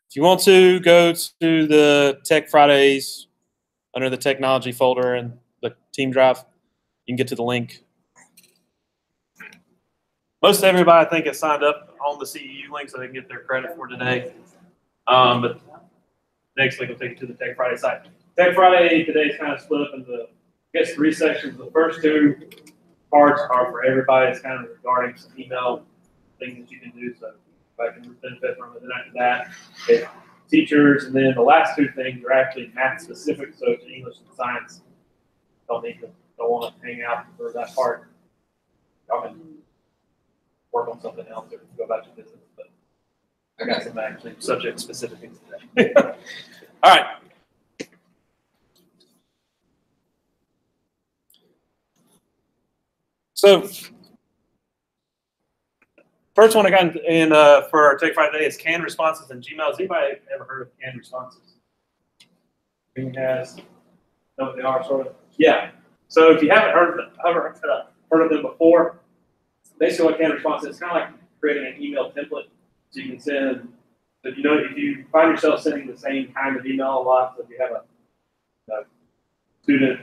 If you want to, go to the Tech Fridays under the technology folder and the team drive. You can get to the link. Most everybody, I think, has signed up on the CEU link so they can get their credit for today. But next link will take you to the Tech Friday site. Tech Friday today is kind of split up into, I guess, 3 sections. The first 2 parts are for everybody. It's kind of regarding some email things that you can do, so I can benefit from it. Then after that, it's teachers, and then the last 2 things are actually math specific, so it's English and science. Don't want to hang out for that part. Y'all can work on something else or go about your business, but I got some actually subject specific things today. All right. So first one I got in for our Tech Friday is canned responses in Gmail. Has anybody ever heard of canned responses? Who has? Know what they are, sort of? Yeah. So if you haven't heard of them before, basically what canned response is, it's kind of like creating an email template. So you can send, if you find yourself sending the same kind of email a lot, so if you have a student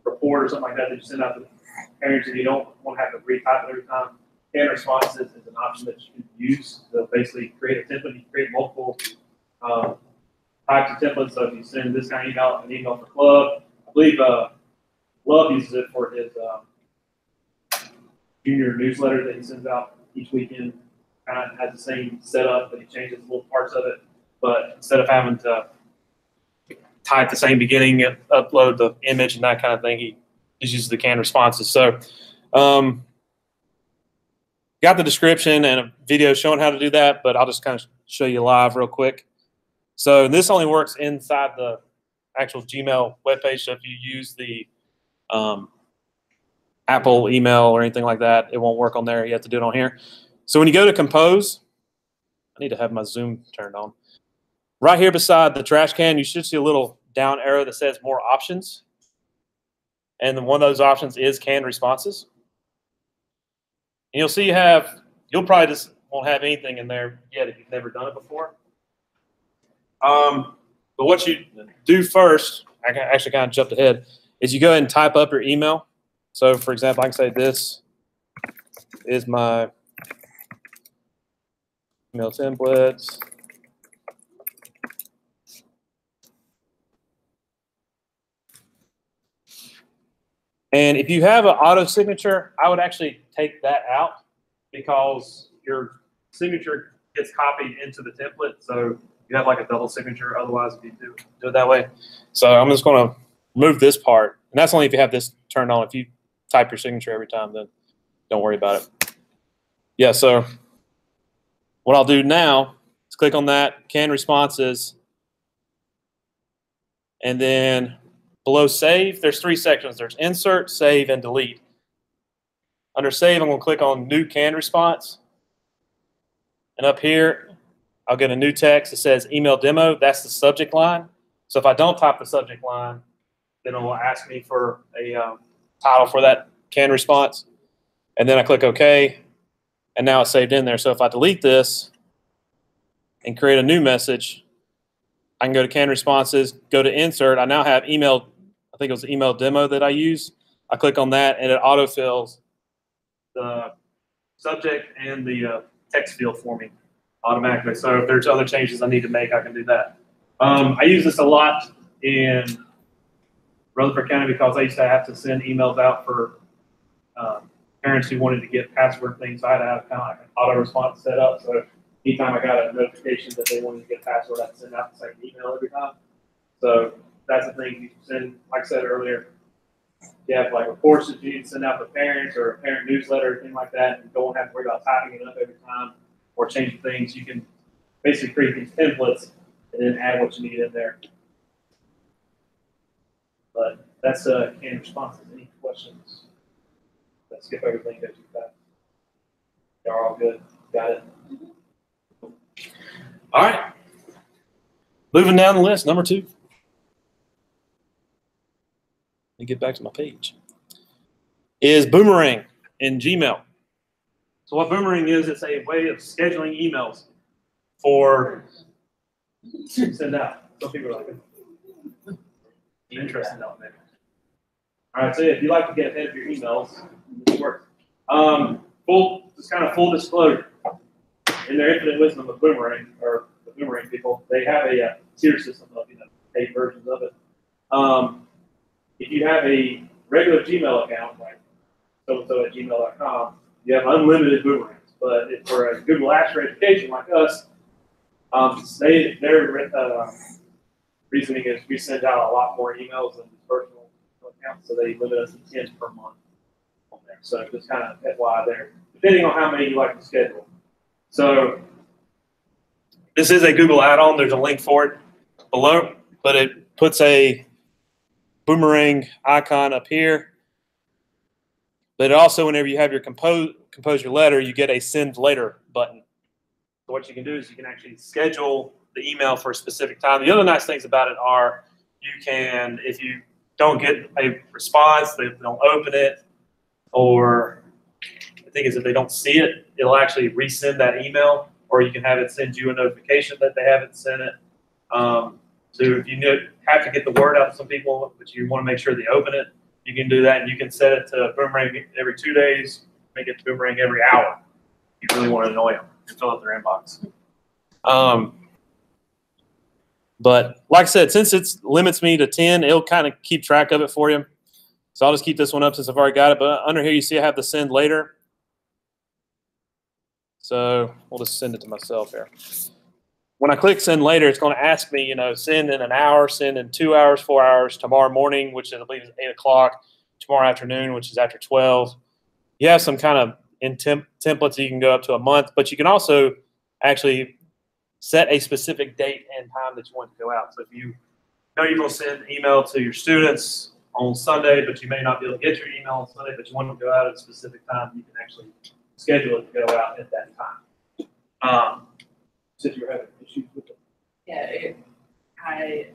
report or something like that that you send out to parents and you don't want to have to retype it every time, canned responses is an option that you can use. So basically create a template. You can create multiple types of templates. So if you send this kind of email, an email for club, I believe Love uses it for his junior newsletter that he sends out each weekend. Kind of has the same setup, but he changes little parts of it. But instead of having to type the same beginning, upload the image and that kind of thing, he just uses the canned responses. So got the description and a video showing how to do that, but I'll just kind of show you live real quick. So this only works inside the actual Gmail webpage. So if you use the Apple email or anything like that, it won't work on there. You have to do it on here. So when you go to compose, I need to have my Zoom turned on. Right here beside the trash can, you should see a little down arrow that says more options. And then one of those options is canned responses. And you'll see you'll probably just won't have anything in there yet if you've never done it before. But what you do first, I actually kind of jumped ahead, is you go ahead and type up your email. So for example, I can say this is my email templates. And if you have an auto signature, I would actually take that out because your signature gets copied into the template. So you have like a double signature otherwise if you do it that way. So I'm just going to remove this part. And that's only if you have this turned on. If you type your signature every time, then don't worry about it. Yeah, so what I'll do now is click on that, canned responses, and then below save, there's 3 sections. There's insert, save, and delete. Under save, I'm going to click on new canned response. And up here, I'll get a new text that says email demo. That's the subject line. So if I don't type the subject line, then it will ask me for a title for that canned response. And then I click OK. And now it's saved in there. So if I delete this and create a new message, I can go to canned responses, go to insert. I now have email, I think it was email demo that I use. I click on that and it autofills the subject and the text field for me automatically. So if there's other changes I need to make, I can do that. I use this a lot in Rutherford County because I used to have to send emails out for parents who wanted to get password things. So I had to have kind of like an auto response set up. So anytime I got a notification that they wanted to get a password, I'd send out the same email every time. So that's the thing you can send, like I said earlier, you have like reports that you need to send out to parents or a parent newsletter or anything like that, and don't have to worry about typing it up every time or changing things. You can basically create these templates and then add what you need in there. But that's canned responses. Any questions? Let's skip everything, go too fast. Y'all all good? Got it? All right. Moving down the list, number 2. Let me get back to my page. Is Boomerang in Gmail. So what Boomerang is, it's a way of scheduling emails. for send out. Some people are like, interesting though, maybe. All right, so if you like to get ahead of your emails, this works. Just kind of full disclosure. In their infinite wisdom of Boomerang, or the Boomerang people, they have a tier system of paid versions of it. If you have a regular Gmail account, like so-and-so@gmail.com, you have unlimited Boomerangs. But if for a Google Apps for Education like us, their reasoning is we send out a lot more emails than personal accounts, so they limit us to 10 per month on there. So just kind of FYI there, depending on how many you like to schedule. So this is a Google add-on. There's a link for it below, but it puts a Boomerang icon up here. But also, whenever you have your compose your letter, you get a send later button. So what you can do is you can actually schedule the email for a specific time. The other nice things about it are you can, if you don't get a response, they don't open it, or the thing is if they don't see it, it'll actually resend that email, or you can have it send you a notification that they haven't sent it. So if you have to get the word out to some people, but you want to make sure they open it, you can do that, and you can set it to Boomerang every 2 days, make it to Boomerang every hour. You really want to annoy them and fill up their inbox. But like I said, since it limits me to 10, it'll kind of keep track of it for you. So I'll just keep this one up since I've already got it. But under here, you see I have the send later. So we'll just send it to myself here. When I click send later, it's going to ask me, send in an hour, send in 2 hours, 4 hours, tomorrow morning, which I believe is 8 o'clock, tomorrow afternoon, which is after 12. You have some kind of templates you can go up to a month, but you can also actually set a specific date and time that you want to go out. So if you know you're going to send email to your students on Sunday, but you may not be able to get your email on Sunday, but you want to go out at a specific time, you can actually schedule it to go out at that time. Since you're having issues with it. Yeah, I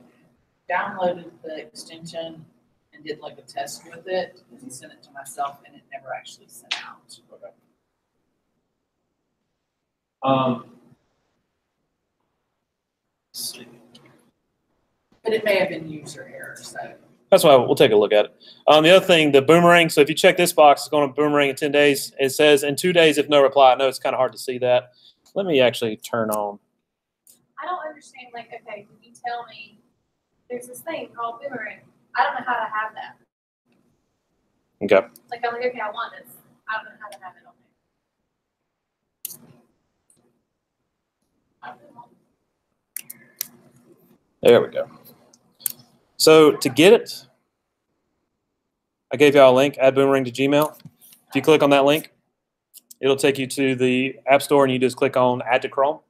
downloaded the extension and did like a test with it and sent it to myself, and it never actually sent out. Okay. Let's see. But it may have been user error, so. That's why we'll take a look at it. The other thing, the Boomerang. So if you check this box, it's going to Boomerang in 10 days. It says in 2 days if no reply. I know it's kind of hard to see that. Let me actually turn on. I don't understand, like, okay, can you tell me there's this thing called Boomerang? I don't know how to have that. Okay. Like, I'm like, okay, I want this. I don't know how to have it on there. There we go. So to get it, I gave y'all a link, add Boomerang to Gmail. If you click on that link, it'll take you to the App Store, and you just click on Add to Chrome.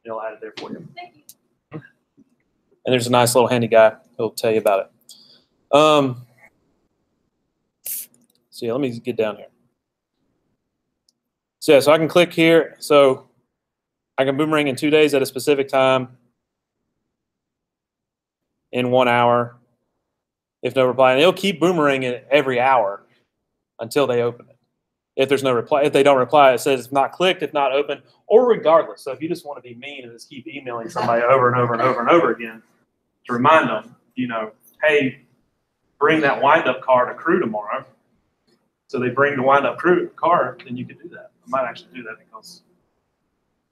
It'll add it there for you. Thank you. And there's a nice little handy guy who'll tell you about it. So yeah, let me get down here. So yeah, so I can click here. So I can Boomerang in 2 days at a specific time, in 1 hour, if no reply. And it'll keep Boomeranging it every hour until they open it. If there's no reply, if they don't reply, it says it's not clicked, if not open, or regardless. So if you just want to be mean and just keep emailing somebody over and over and over and over again to remind them, hey, bring that wind-up car to crew tomorrow. So they bring the wind-up car, then you could do that. I might actually do that because.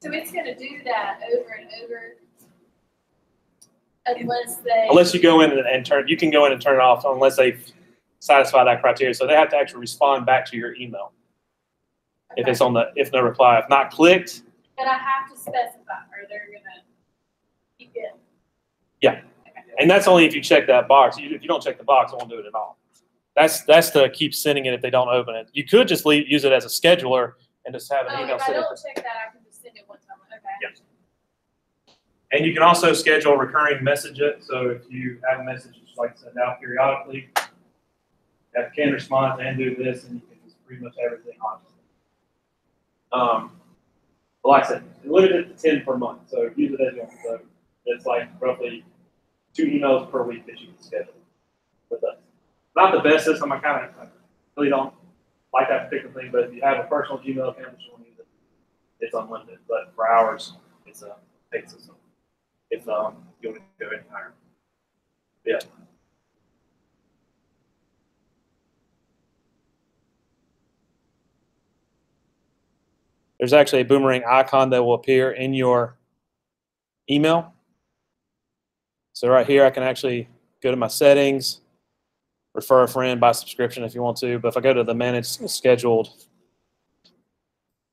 So it's going to do that over and over unless you go in and turn, you can go in and turn it off unless they satisfy that criteria. So they have to actually respond back to your email. Okay. If it's on if no reply, if not clicked. But I have to specify, or they're going to keep it. Yeah. Okay. And that's only if you check that box. If you don't check the box, it won't do it at all. That's to keep sending it if they don't open it. You could just use it as a scheduler and just have an email. If I don't check that, I can just send it one time. Okay. Yeah. And you can also schedule recurring message it. So if you have a message that you'd like to send out periodically, that can respond and do this, and you can just pretty much everything on it. But like I said, limited to 10 per month. So use it as you want. So it's like roughly 2 emails per week that you can schedule with us. Not the best system. I really don't like that particular thing. But if you have a personal Gmail account that you want to use it, it's unlimited. But for hours, it's a paid system. If you want to go any higher. Yeah. There's actually a Boomerang icon that will appear in your email. So right here, I can actually go to my settings, refer a friend by subscription if you want to. But if I go to the manage scheduled,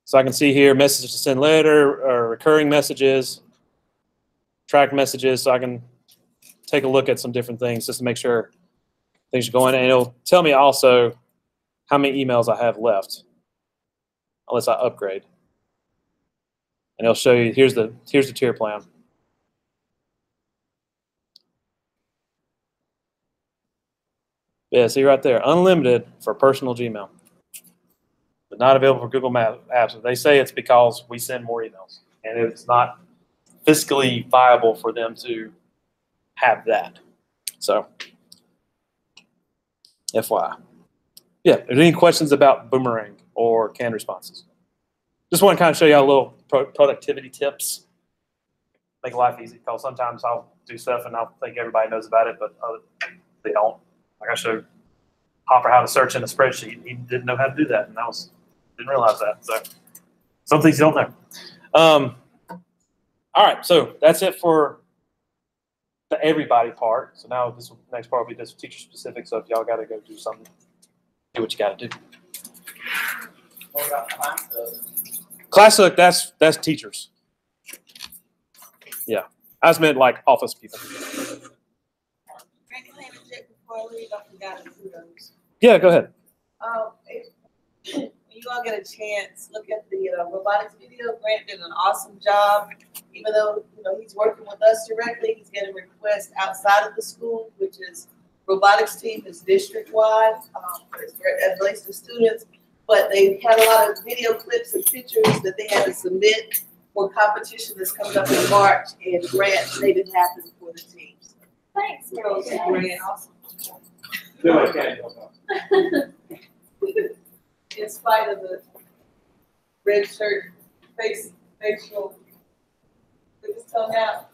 so I can see here messages to send later, or recurring messages, track messages. So I can take a look at some different things just to make sure things are going. And it'll tell me also how many emails I have left, unless I upgrade. And it'll show you, here's the tier plan. Yeah, see right there, unlimited for personal Gmail, but not available for Google Apps. They say it's because we send more emails, and it's not fiscally viable for them to have that. So, FYI. Yeah, are there any questions about Boomerang or canned responses? Just want to kind of show you a little productivity tips. Make life easy, because sometimes I'll do stuff and I'll think everybody knows about it, but they don't. Like I showed Hopper how to search in a spreadsheet. He didn't know how to do that, and didn't realize that. So some things you don't know. All right, so that's it for the everybody part. So now this next part will be just teacher specific. So if y'all got to go do something, do what you got to do. What about ClassHook, that's teachers. Yeah, I just meant like office people. Yeah, go ahead. When you all get a chance, look at the robotics video. Grant did an awesome job. Even though he's working with us directly, he's getting requests outside of the school, which is robotics team is district wide, as relates to students. But they had a lot of video clips and pictures that they had to submit for competition that's coming up in March, and Grant made it happen for the teams. Thanks, Grant, awesome. In spite of the red shirt, facial, with his tongue out.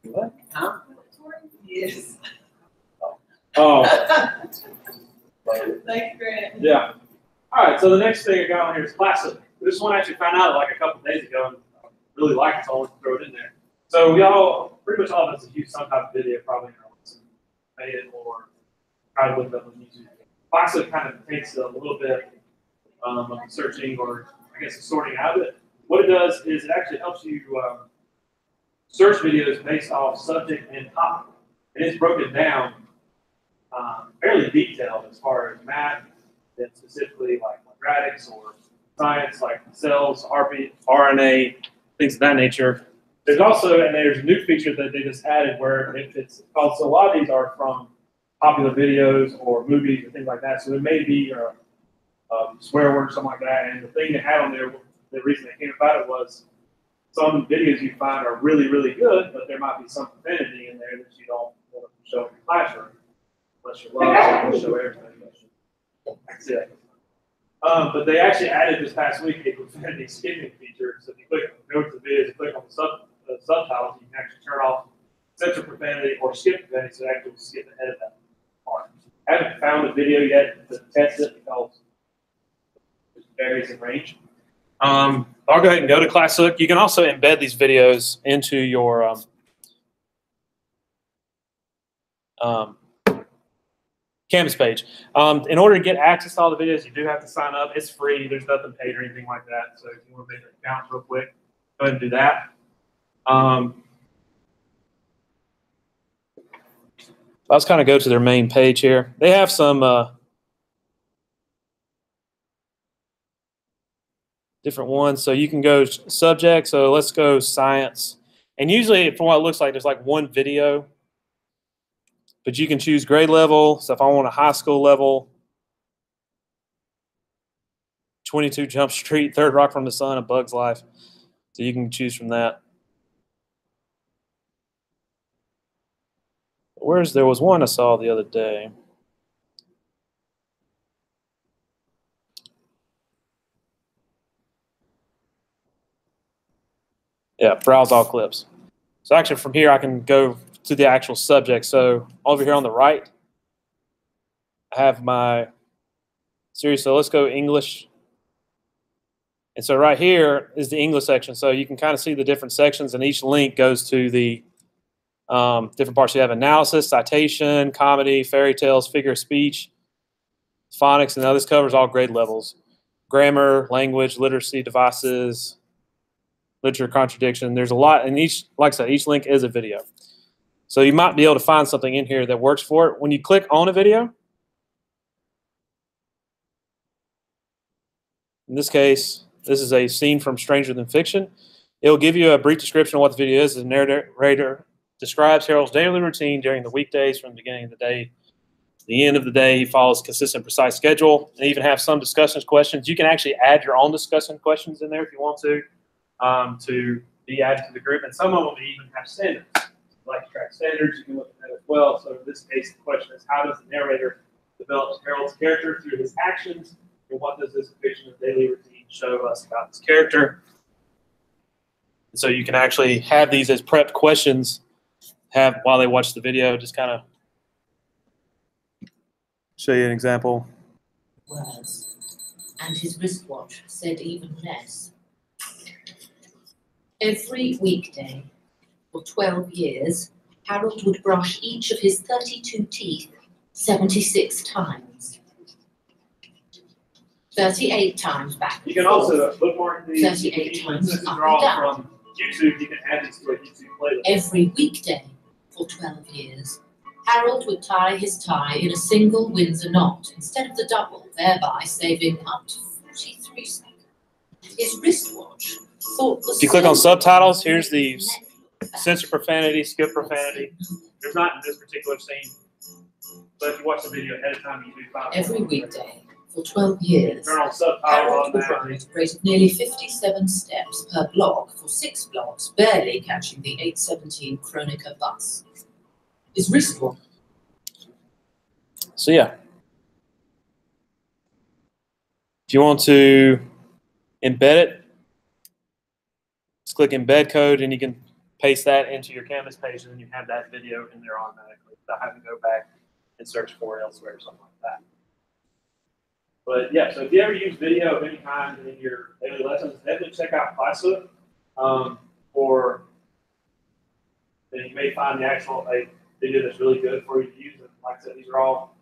What? Huh? Yes. Oh. Thanks, Grant. Yeah. All right, so the next thing I got on here is ClassHook. This one I actually found out like a couple days ago and I really liked it, so I wanted to throw it in there. So we all, pretty much all of us have used some type of video probably in our lesson, made it or tried to look it up on YouTube. ClassHook kind of takes a little bit of the searching or I guess the sorting out of it. What it does is it actually helps you search videos based off subject and topic. And it's broken down fairly detailed as far as math, and specifically like quadratics or science, like cells, RNA, things of that nature. There's also, and there's a new feature that they just added where it's called, so a lot of these are from popular videos or movies or things like that. So there may be a swear word or something like that. And the thing they had on there, the reason they came about it was some videos you find are really, really good, but there might be some profanity in there that you don't want to show in your classroom. Unless you're allowed to show everything. Yeah. But they actually added this past week a profanity skipping feature. So if you go to the videos and click on the subtitles, you can actually turn off censor profanity or skip profanity, so actually skip ahead of that part. I haven't found a video yet to test it because it varies in range. I'll go ahead and go to ClassHook. You can also embed these videos into your Canvas page. In order to get access to all the videos, you do have to sign up. It's free. There's nothing paid or anything like that. So if you want to make an account real quick, go ahead and do that. Let's kind of go to their main page here. They have some different ones. So you can go subject. So let's go science. And usually, from what it looks like, there's like one video. But you can choose grade level. So if I want a high school level, 22 Jump Street, Third Rock from the Sun, A Bug's Life. So you can choose from that. There was one I saw the other day. Yeah, browse all clips. So actually from here I can go to the actual subject. So over here on the right, I have my series. So let's go English. And so right here is the English section. So you can kind of see the different sections, and each link goes to the different parts. You have analysis, citation, comedy, fairy tales, figure of speech, phonics, and now this covers all grade levels. Grammar, language, literacy, devices, literature, contradiction. There's a lot, and each, like I said, each link is a video. So you might be able to find something in here that works for it. When you click on a video, in this case, this is a scene from Stranger Than Fiction. It'll give you a brief description of what the video is. The narrator describes Harold's daily routine during the weekdays from the beginning of the day to the end of the day. He follows a consistent, precise schedule, and even have some discussion questions. You can actually add your own discussion questions in there if you want to be added to the group. And some of them even have standards. If you like to track standards, you can look at that as well. So in this case, the question is, how does the narrator develop Harold's character through his actions? And what does this depiction of daily routine show us about this character? And so you can actually have these as prepped questions, have while they watch the video, just kind of show you an example. Words, and his wristwatch said even less. Every weekday for 12 years, Harold would brush each of his 32 teeth 76 times. 38 times back. You can also bookmark these. 38 times Since these up are all and down. from YouTube, you can add these to a YouTube playlist. Every weekday for 12 years, Harold would tie his tie in a single Windsor knot instead of the double, thereby saving up to 43 seconds. His wristwatch thought the If you click on subtitles, here's the censor profanity, skip profanity. There's not in this particular scene, but if you watch the video ahead of time, you do find every weekday for 12 years. Turn on subtitles Harold would automatically. ride a rate of nearly 57 steps per block for 6 blocks, barely catching the 817 Kronecker bus. His wristwatch. So yeah, if you want to embed it, just click embed code, and you can paste that into your Canvas page, and then you have that video in there automatically without having to go back and search for it elsewhere or something like that. But yeah, so if you ever use video of any kind in your daily lessons, definitely check out Classhook. Or then you may find the actual video that's really good for you to use. And like I said, they're all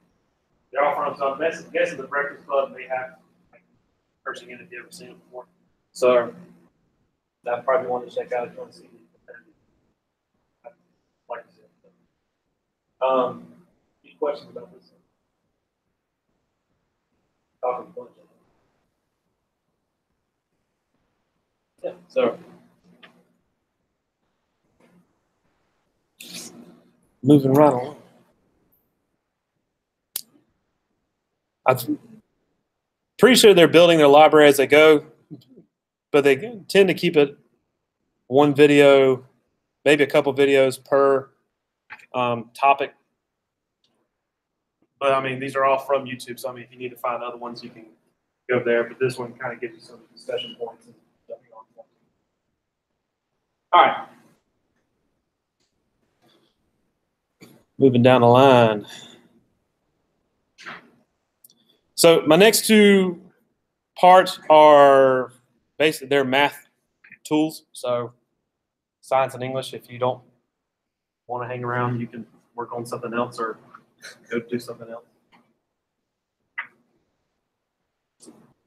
from some. I'm guessing the Breakfast Club may have person in if you ever seen it before. So that's probably one to check out if you want to see it. Like I said. Any questions about this? Talking bunch of them. Yeah, so moving right along. I'm pretty sure they're building their library as they go, but they tend to keep it one video, maybe a couple videos per topic. But I mean, these are all from YouTube, so I mean, if you need to find other ones, you can go there. But this one kind of gives you some discussion points and stuff. All right. Moving down the line. So my next two parts are basically they're math tools. So science and English. If you don't want to hang around, you can work on something else or go do something else.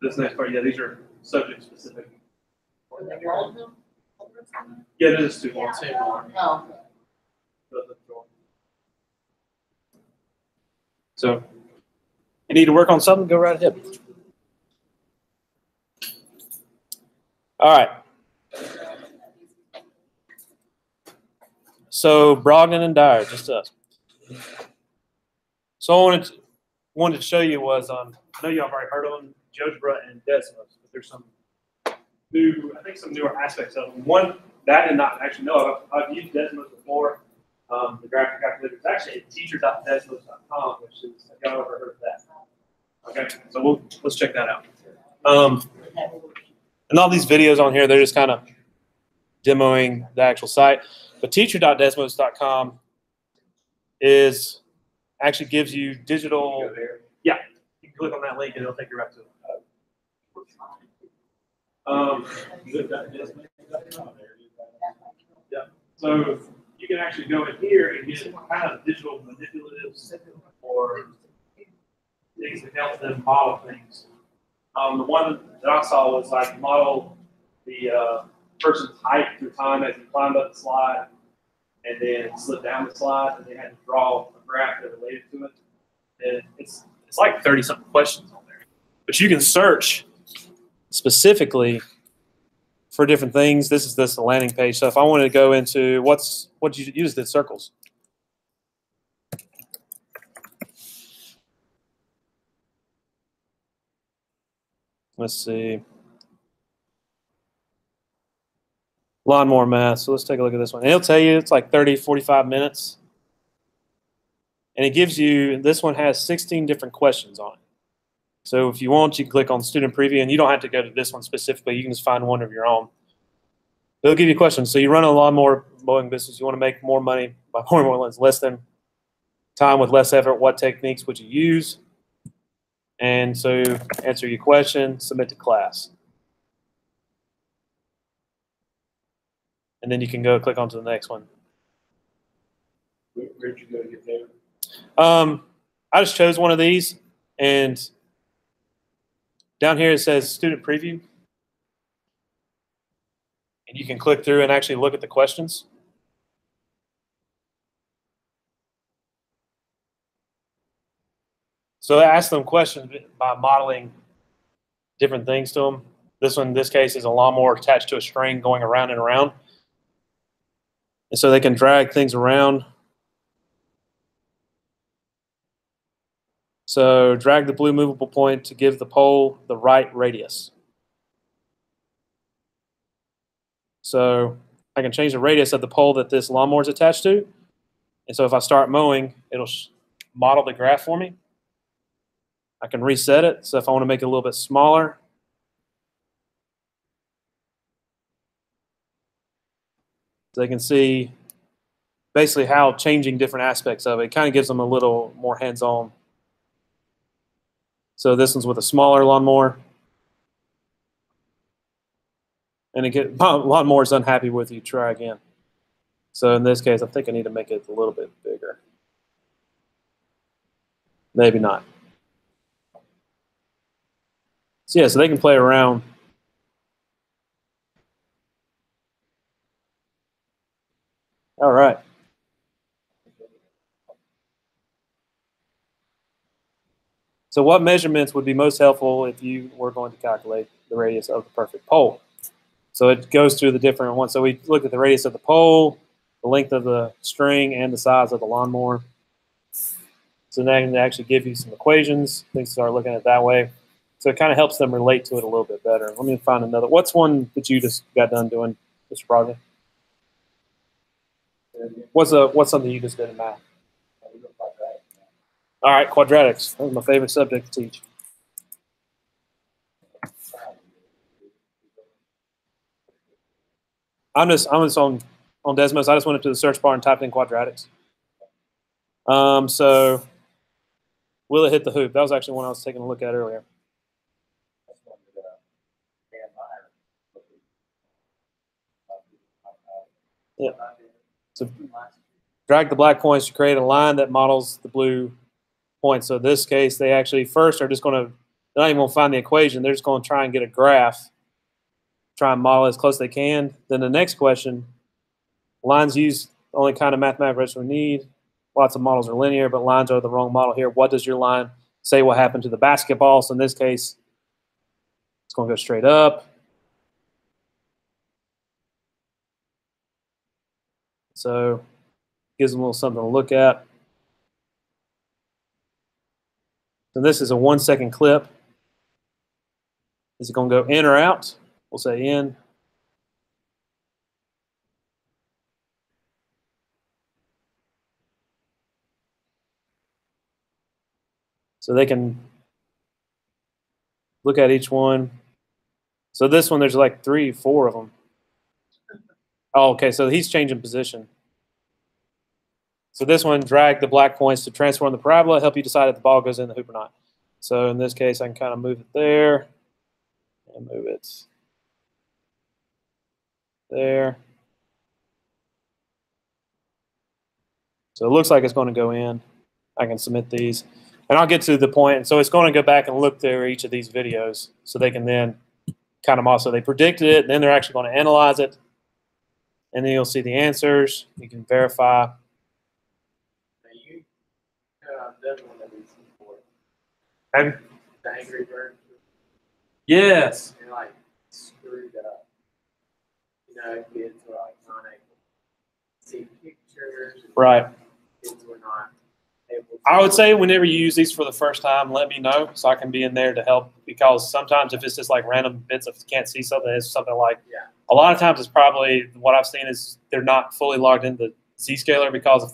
This next part, yeah, these are subject specific. Yeah, this is two more. Oh, So you need to work on something, go right ahead. All right. So Brogdon and Dyer, just us. So I wanted to show you was I know y'all have already heard of them, GeoGebra and Desmos, but there's some new, I think some newer aspects of them. One that I did not actually know of. I've used Desmos before. The graphic calculator is actually at teacher.desmos.com, which is, have y'all ever heard of that? Okay, so let's check that out. And all these videos on here, they're just kind of demoing the actual site. But teacher.desmos.com is actually gives you digital. Yeah, you can click on that link and it'll take you right to it. Yeah. So you can actually go in here and get kind of digital manipulatives or things that help them model things. The one that I saw was like model the person's height through time as he climbed up the slide and then slid down the slide, and they had to draw a graph that related to it. And it's like 30-something questions on there. But you can search specifically for different things. This is the landing page. So if I wanted to go into what you use the circles. Let's see. Lawnmower math. So let's take a look at this one. And it'll tell you it's like 30, 45 minutes. And it gives you, this one has 16 different questions on it. So if you want, you can click on student preview, and you don't have to go to this one specifically. You can just find one of your own. It'll give you questions. So you run a lawnmower mowing business. You want to make more money by mowing more lawns, less than time with less effort. What techniques would you use? And so answer your question, submit to class. And then you can go click on to the next one. Where'd you go to get there? I just chose one of these, and down here it says student preview. And you can click through and actually look at the questions. So I ask them questions by modeling different things to them. This one, in this case, is a lawnmower attached to a string going around and around. And so they can drag things around. So drag the blue movable point to give the pole the right radius. So I can change the radius of the pole that this lawnmower is attached to. And so if I start mowing, it'll model the graph for me. I can reset it. So if I want to make it a little bit smaller, so they can see basically how changing different aspects of it kind of gives them a little more hands-on. So this one's with a smaller lawnmower. And again, lawnmower's unhappy with you, try again. So in this case, I think I need to make it a little bit bigger. Maybe not. So yeah, so they can play around. All right. So what measurements would be most helpful if you were going to calculate the radius of the perfect pole? So it goes through the different ones. So we looked at the radius of the pole, the length of the string, and the size of the lawnmower. So now they actually give you some equations. Things start looking at it that way. So it kind of helps them relate to it a little bit better. Let me find another. What's one that you just got done doing, Mr. Brogdon? What's something you just did in math? All right, quadratics. That was my favorite subject to teach. I'm just on Desmos. I just went up to the search bar and typed in quadratics. So will it hit the hoop? That was actually one I was taking a look at earlier. Yeah. So drag the black points to create a line that models the blue points. So in this case, they actually first are just going to, they're not even going to find the equation. They're just going to try and get a graph, try and model as close as they can. Then the next question, lines use the only kind of mathematical register we need. Lots of models are linear, but lines are the wrong model here. What does your line say will happen to the basketball? So in this case, it's going to go straight up. So gives them a little something to look at. So this is a 1 second clip. Is it going to go in or out? We'll say in. So they can look at each one. So this one, there's like 3, 4 of them. Oh, okay, so he's changing position. So this one, drag the black points to transform the parabola, help you decide if the ball goes in the hoop or not. So in this case, I can kind of move it there and move it there. So it looks like it's going to go in. I can submit these. And I'll get to the point. So it's going to go back and look through each of these videos so they can then count them off. So they predicted it, and then they're actually going to analyze it. And then you'll see the answers. You can verify. Now you done one of these before. And The Angry Birds. yes. They're like screwed up. You know, kids were like not able to see pictures. And Right. Kids were not able to. I would say whenever you use these for the first time, let me know so I can be in there to help. Because sometimes if it's just like random bits of can't see something, it's something like a lot of times it's probably what I've seen is they're not fully logged into Zscaler, because if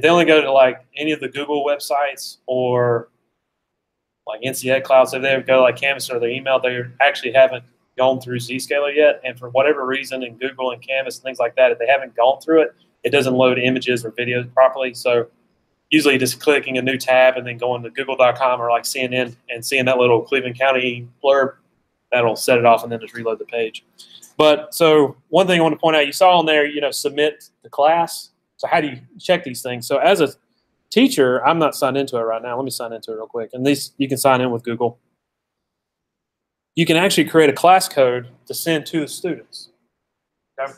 they only go to like any of the Google websites or like NCEd Cloud, so if they go to like Canvas or their email, they actually haven't gone through Zscaler yet. And for whatever reason in Google and Canvas and things like that, if they haven't gone through it, it doesn't load images or videos properly. So usually just clicking a new tab and then going to google.com or like CNN and seeing that little Cleveland County blurb, that'll set it off and then just reload the page. But so one thing I want to point out, you saw on there, submit the class. So how do you check these things? So as a teacher, I'm not signed into it right now. Let me sign into it real quick. And these, you can sign in with Google. You can actually create a class code to send to the students. Okay?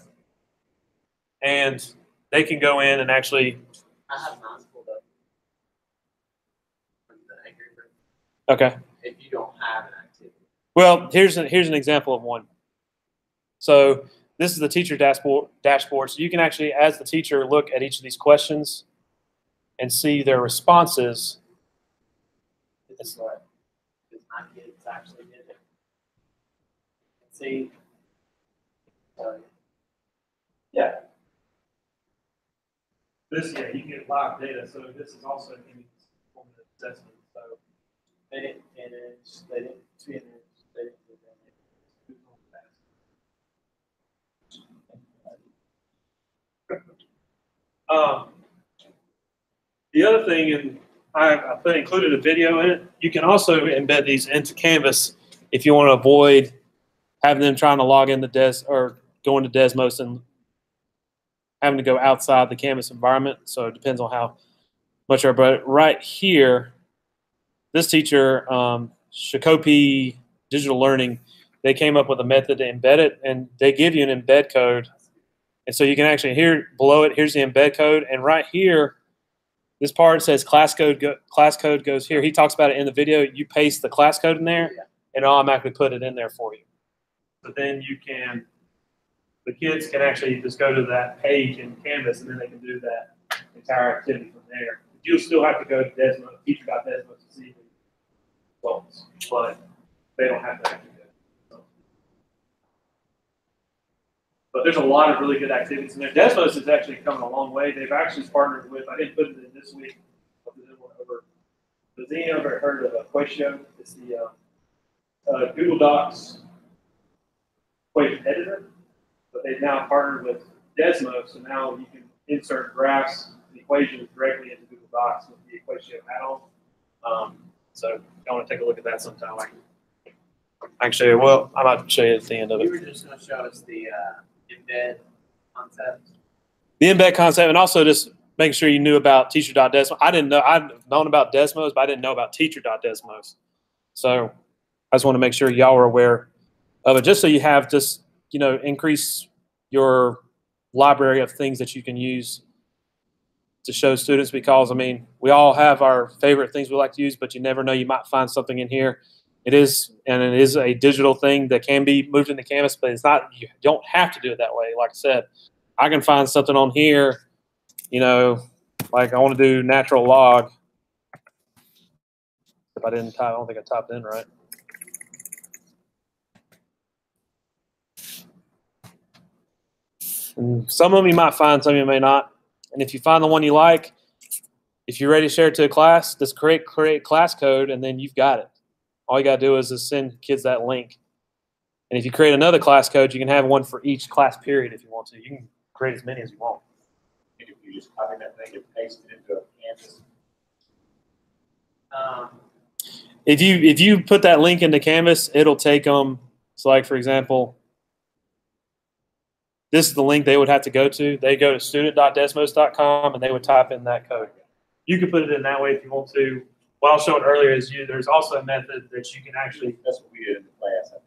And they can go in and actually. I have mine pulled up. From the Angry Birds. Okay. If you don't have an activity. Well, here's an example of one. So this is the teacher dashboard. So you can actually, as the teacher, look at each of these questions and see their responses. It's like, because my kids actually did it. See? Yeah. This, you can get live data. So this is also an informative assessment. So they didn't finish, they didn't finish, they didn't do that. The other thing, and I included a video in it, you can also embed these into Canvas if you want to avoid having them trying to log into or going to Desmos and having to go outside the Canvas environment. So it depends on how much. But right here, this teacher, Shakopee Digital Learning, they came up with a method to embed it, and they give you an embed code. And so you can actually, here below it, here's the embed code. And right here, this part says class code goes here. He talks about it in the video. You paste the class code in there, and it'll automatically put it in there for you. So then the kids can actually just go to that page in Canvas, and then they can do that entire activity from there. You'll still have to go to Desmos, teacher.desmos to see the results, but they don't have to actually do it. But there's a lot of really good activities in there. Desmos is actually coming a long way. They've actually partnered with, I didn't put it in this week, but has anyone ever heard of Equatio? It's the Google Docs equation editor, but they've now partnered with Desmos, so now you can insert graphs and equations directly into Google Docs with the Equatio add-on. So if you want to take a look at that sometime, I can show you. Well, I might show you at the end of it. You were just going to show us the embed concept. The embed concept, and also just making sure you knew about teacher.desmos. I'd known about Desmos, but I didn't know about teacher.desmos. So I just want to make sure y'all were aware of it, just so you have just, increase your library of things that you can use to show students, because, we all have our favorite things we like to use, but you never know, you might find something in here. It is a digital thing that can be moved into Canvas, but it's not, you don't have to do it that way. Like I said, I can find something on here, like I want to do natural log. If I don't think I typed in right. And some of them you might find, some of you may not. And if you find the one you like, if you're ready to share it to a class, just create class code, and then you've got it. All you got to do is just send kids that link. And if you create another class code, you can have one for each class period if you want to. You can create as many as you want. If you just copy that thing and paste it into a Canvas. If you put that link into Canvas, it'll take them. So, like for example, this is the link they would have to go to. They go to student.desmos.com and they would type in that code. You can put it in that way if you want to. What I was showing earlier is there's also a method that you can actually. That's what we did in the class, I think.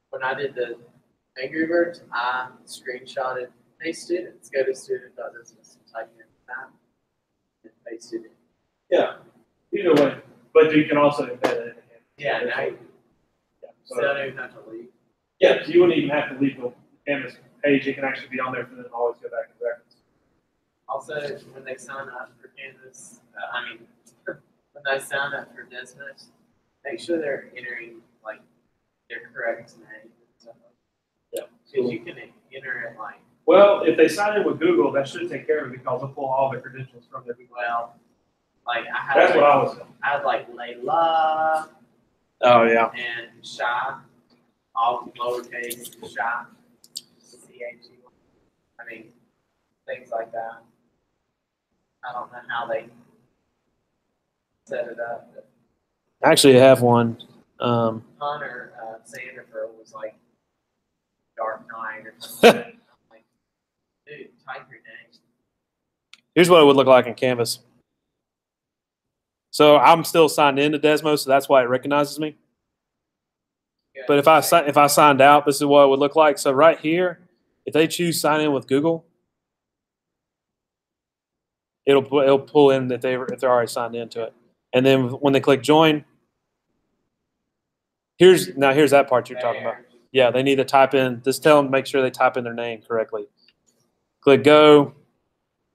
When I did the Angry Birds, I screenshotted, hey students, go to student.business and type in that and paste it in. Yeah, either way. But you can also embed it. Yeah, now you, So, so I don't even have to leave. yeah, so you wouldn't even have to leave the Canvas page. It can actually be on there for them to always go back and reference. Also, when they sign up for Canvas, when they sign up for Desmos, make sure they're entering like their correct name and stuff. Yeah. Because you can enter it like, Well, if they sign in with Google, that should take care of it because they'll pull all their credentials from their Google. well, like I had That's like, what I was saying. I had like Layla Oh, yeah. and Shy, all lowercase Shy, C-H-E. I mean, things like that. I don't know how they set it up, but I actually have one. Hunter Sandifer was like Dark Knight or something. I'm like, dude, type your name. Here's what it would look like in Canvas. So I'm still signed into Desmos, so that's why it recognizes me. But if I signed out, this is what it would look like. So right here, if they choose sign in with Google, it'll pull in if they're already signed into it. And then when they click join, here's that part you're talking about. Yeah, they need to type in. Just tell them to make sure they type in their name correctly. Click go.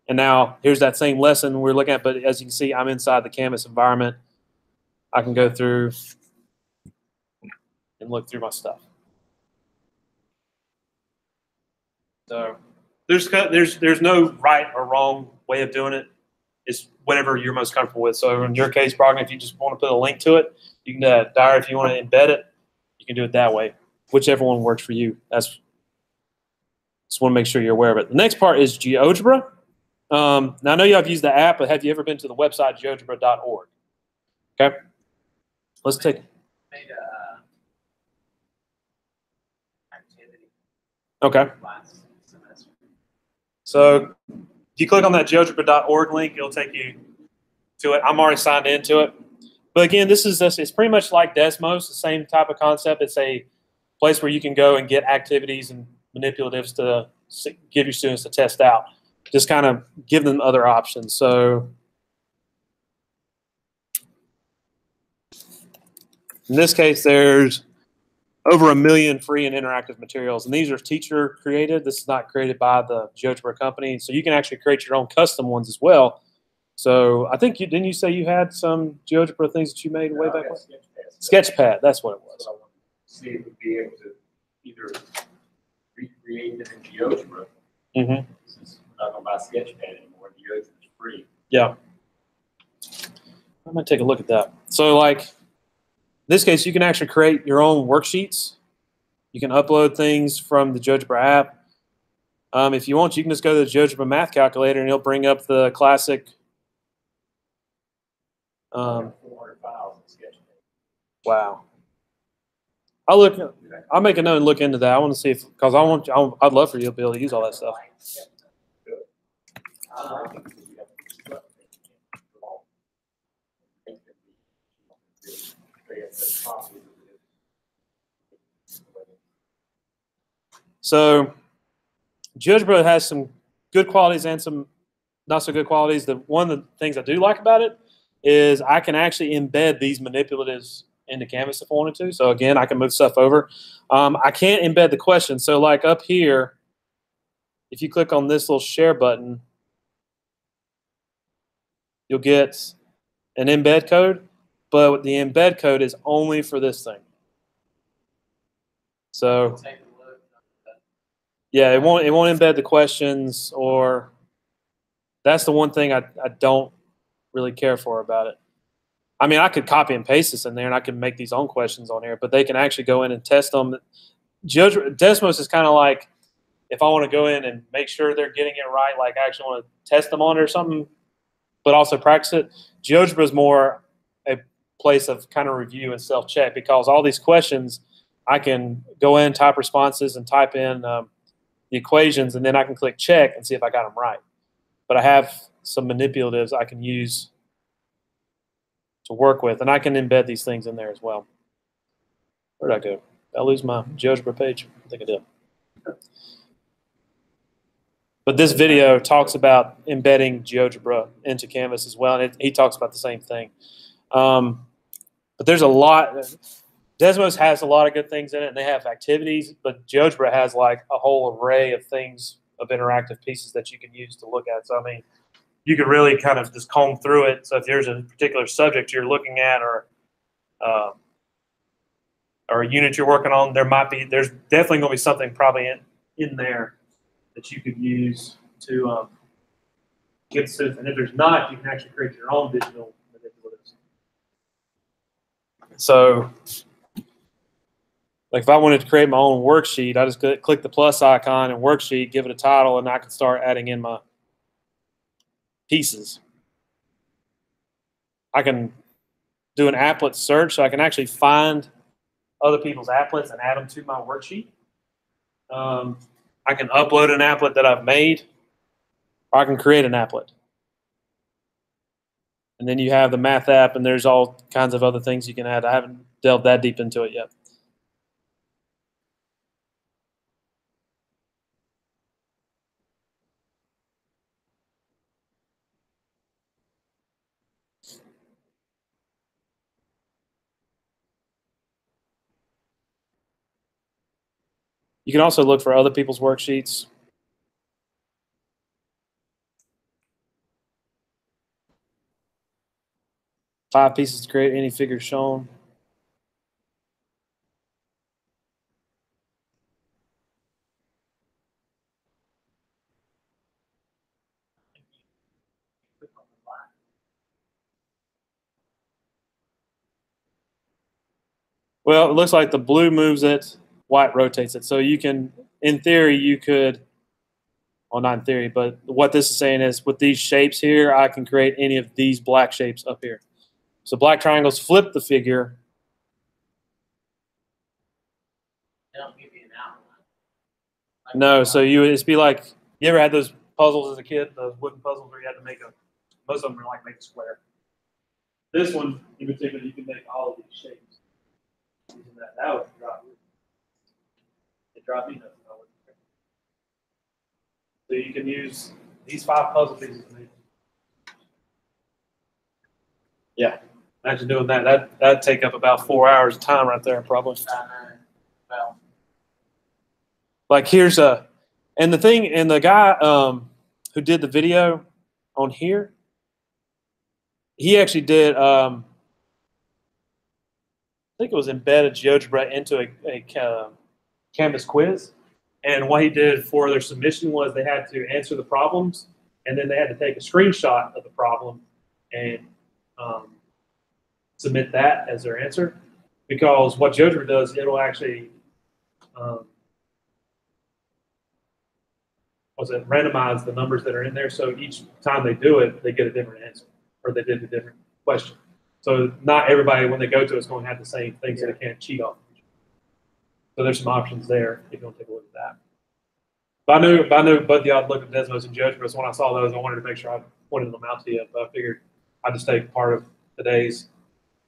And now here's that same lesson we're looking at, but as you can see, I'm inside the Canvas environment. I can go through and look through my stuff. So there's no right or wrong way of doing it. It's whatever you're most comfortable with. So in your case, Brogdon, if you just want to put a link to it, you can do that. Dyer, if you want to embed it, you can do it that way. Whichever one works for you. Just want to make sure you're aware of it. The next part is GeoGebra. Now, I know you have used the app, but have you ever been to the website, geogebra.org? Okay. Let's take. Made a activity Okay. last semester. So if you click on that geogebra.org link, it'll take you to it. I'm already signed into it. But again, it's pretty much like Desmos, the same type of concept. It's a place where you can go and get activities and manipulatives to give your students to test out. Just kind of give them other options. So in this case, there's over 1 million free and interactive materials. And these are teacher created. This is not created by the GeoGebra company. So you can actually create your own custom ones as well. So I think didn't you say you had some GeoGebra things that you made way back when? Sketchpad, that's what it was. So I want to see if we'd be able to either recreate them in GeoGebra. Mm-hmm. Since we're not going to buy Sketchpad anymore, GeoGebra is free. Yeah. I'm going to take a look at that. So like, in this case, you can actually create your own worksheets. You can upload things from the GeoGebra app. If you want, you can just go to the GeoGebra math calculator and it'll bring up the classic. 400 files in Sketchpad. Wow. I'll make a note and look into that. I want to see because I'd love for you to be able to use all that stuff. So GeoGebra has some good qualities and some not so good qualities. One of the things I do like about it is I can actually embed these manipulatives into Canvas if I wanted to. So again, I can move stuff over. I can't embed the questions. So like up here, if you click on this little share button, you'll get an embed code, but the embed code is only for this thing. So yeah, it won't embed the questions, or that's the one thing I don't really care for about it. I mean, I could copy and paste this in there, and I can make these own questions on here, but they can actually go in and test them. Desmos is kind of like if I want to go in and make sure they're getting it right, like I actually want to test them on it or something, but also practice it. GeoGebra is more a place of kind of review and self-check, because all these questions, I can go in, type responses, and type in the equations, and then I can click check and see if I got them right. But I have some manipulatives I can use to work with, and I can embed these things in there as well. Where'd I go? Did I lose my GeoGebra page? I think I did. But this video talks about embedding GeoGebra into Canvas as well, and he talks about the same thing. But there's a lot. Desmos has a lot of good things in it, and they have activities, but GeoGebra has like a whole array of things, of interactive pieces that you can use to look at. So, I mean, you can really kind of just comb through it. So if there's a particular subject you're looking at, or a unit you're working on, there's definitely going to be something probably in there that you could use to get sense. And if there's not, you can actually create your own digital manipulatives. So, like if I wanted to create my own worksheet, I just click the plus icon and worksheet, give it a title, and I can start adding in my pieces. I can do an applet search, so I can actually find other people's applets and add them to my worksheet. I can upload an applet that I've made, or I can create an applet. And then you have the math app, and there's all kinds of other things you can add. I haven't delved that deep into it yet. You can also look for other people's worksheets. Five pieces to create any figure shown. Well, it looks like the blue moves it, white rotates it. So you can, in theory, you could, well, not in theory, but what this is saying is with these shapes here, I can create any of these black shapes up here. So black triangles flip the figure. They don't give you an outline. No, so it'd be like, you ever had those puzzles as a kid, those wooden puzzles where you had to make most of them are like make a square. This one, in particular, you can make all of these shapes. Using that would drop me. It dropped me nothing. So you can use these 5 puzzle pieces. Yeah, imagine doing that. That'd take up about 4 hours of time right there, probably. Well, Like here's and the guy who did the video on here, he actually did. I think it was embedded GeoGebra into a Canvas quiz. And what he did for their submission was they had to answer the problems, and then they had to take a screenshot of the problem and submit that as their answer. Because what GeoGebra does, it'll actually randomize the numbers that are in there. So each time they do it, they get a different answer, or they did a different question. So not everybody, when they go to it, is going to have the same thing, so they can't cheat off of each other. So there's some options there if you want to take a look at that. But I knew both of y'all looked at Desmos and GeoGebra, so when I saw those, I wanted to make sure I pointed them out to you. But I figured I'd just take part of today's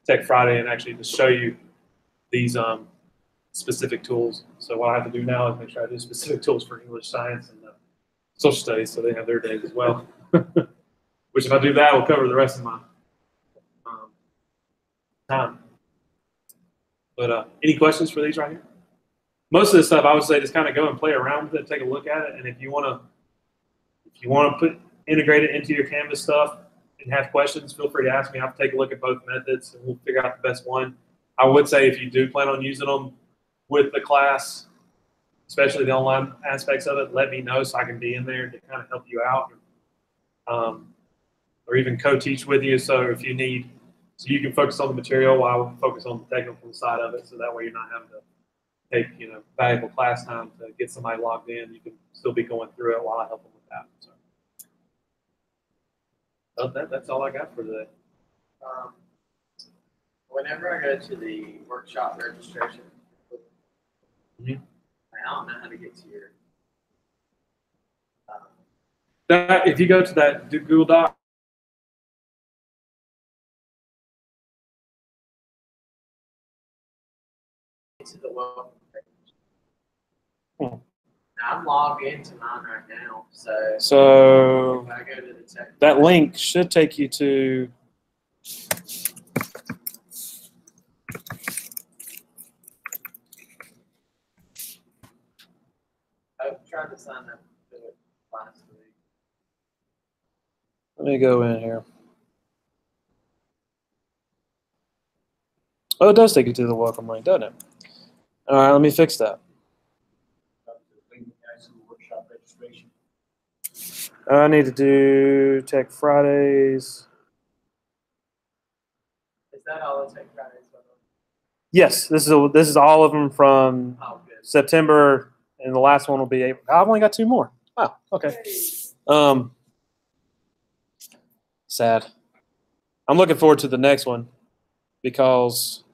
Tech Friday and actually just show you these specific tools. So what I have to do now is make sure I do specific tools for English, science, and social studies, so they have their days as well. Which, if I do that, will cover the rest of my time. But any questions for these right here? Most of this stuff, I would say, just kind of go and play around with it, take a look at it, and if you want to integrate it into your Canvas stuff and have questions, feel free to ask me. I'll take a look at both methods, and we'll figure out the best one. I would say if you do plan on using them with the class, especially the online aspects of it, let me know so I can be in there to kind of help you out, or even co-teach with you. So if you need So you can focus on the material while we focus on the technical side of it. So that way you're not having to take, valuable class time to get somebody logged in. You can still be going through it while I help them with that. So that's all I got for today. Whenever I go to the workshop registration, Mhm. I don't know how to get to your. That if you go to that Google Doc, To the welcome page. Hmm. I'm logged into mine right now, so so if I go to the tech. that link should take you to. I tried to sign up to it last week. Let me go in here. Oh, it does take you to the welcome link, doesn't it? All right, let me fix that. Workshop registration. I need to do Tech Fridays. Is that all the Tech Fridays? Yes, this is all of them from Oh, good. September, and the last one will be April. I've only got 2 more. Wow. Okay. Sad. I'm looking forward to the next one because